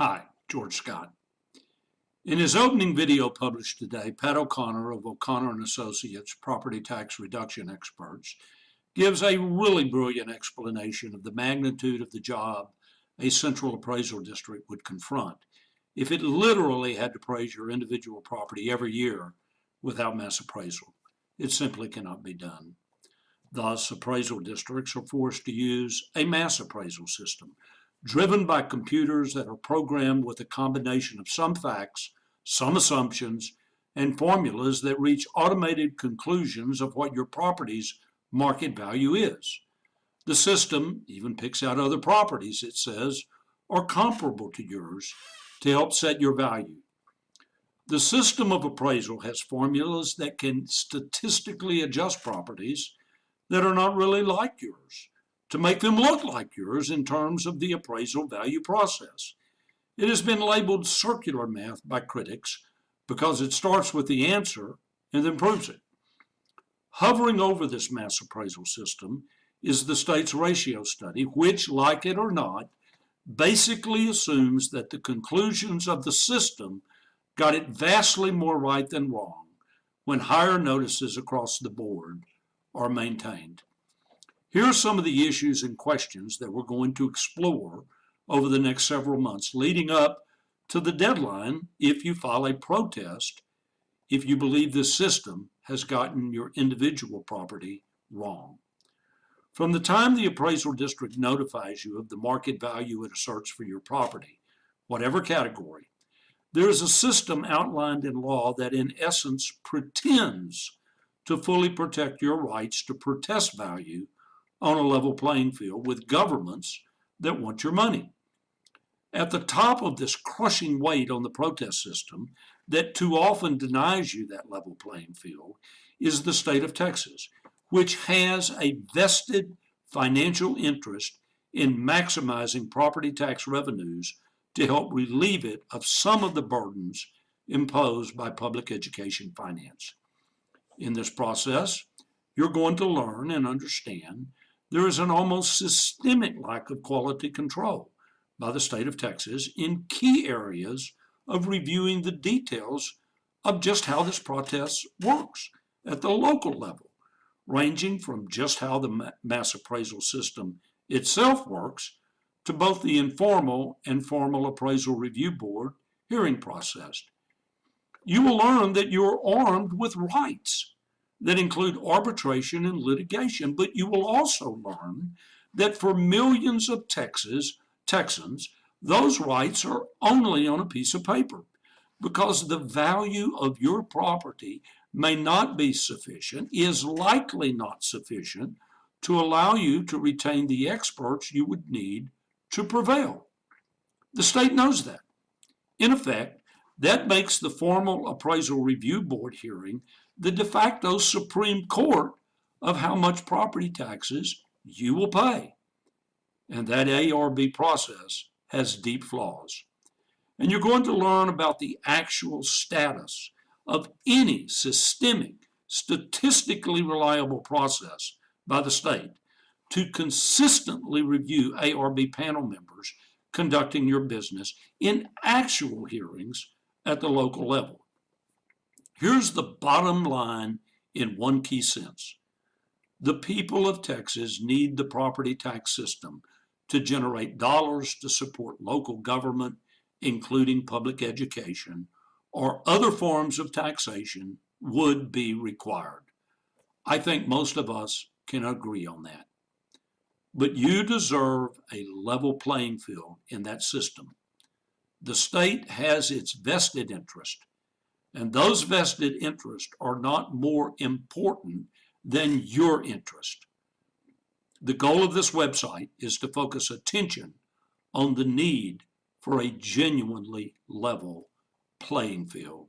Hi, George Scott. In his opening video published today, Pat O'Connor of O'Connor & Associates, property tax reduction experts, gives a really brilliant explanation of the magnitude of the job a central appraisal district would confront if it literally had to appraise your individual property every year without mass appraisal. It simply cannot be done. Thus, appraisal districts are forced to use a mass appraisal system driven by computers that are programmed with a combination of some facts, some assumptions, and formulas that reach automated conclusions of what your property's market value is. The system even picks out other properties, it says, are comparable to yours to help set your value. The system of appraisal has formulas that can statistically adjust properties that are not really like yours to make them look like yours in terms of the appraisal value process. It has been labeled circular math by critics because it starts with the answer and then proves it. Hovering over this mass appraisal system is the state's ratio study, which, like it or not, basically assumes that the conclusions of the system got it vastly more right than wrong when higher notices across the board are maintained. Here are some of the issues and questions that we're going to explore over the next several months leading up to the deadline if you file a protest if you believe this system has gotten your individual property wrong. From the time the appraisal district notifies you of the market value it asserts for your property, whatever category, there is a system outlined in law that in essence pretends to fully protect your rights to protest value on a level playing field with governments that want your money. At the top of this crushing weight on the protest system that too often denies you that level playing field is the state of Texas, which has a vested financial interest in maximizing property tax revenues to help relieve it of some of the burdens imposed by public education finance. In this process, you're going to learn and understand there is an almost systemic lack of quality control by the state of Texas in key areas of reviewing the details of just how this process works at the local level, ranging from just how the mass appraisal system itself works to both the informal and formal appraisal review board hearing process. You will learn that you're armed with rights that include arbitration and litigation, but you will also learn that for millions of Texans, those rights are only on a piece of paper because the value of your property may not be sufficient, is likely not sufficient to allow you to retain the experts you would need to prevail. The state knows that. In effect, that makes the formal appraisal review board hearing the de facto Supreme Court of how much property taxes you will pay. And that ARB process has deep flaws. And you're going to learn about the actual status of any systemic, statistically reliable process by the state to consistently review ARB panel members conducting your business in actual hearings at the local level. Here's the bottom line in one key sense. The people of Texas need the property tax system to generate dollars to support local government, including public education, or other forms of taxation would be required. I think most of us can agree on that. But you deserve a level playing field in that system. The state has its vested interest, and those vested interests are not more important than your interest. The goal of this website is to focus attention on the need for a genuinely level playing field.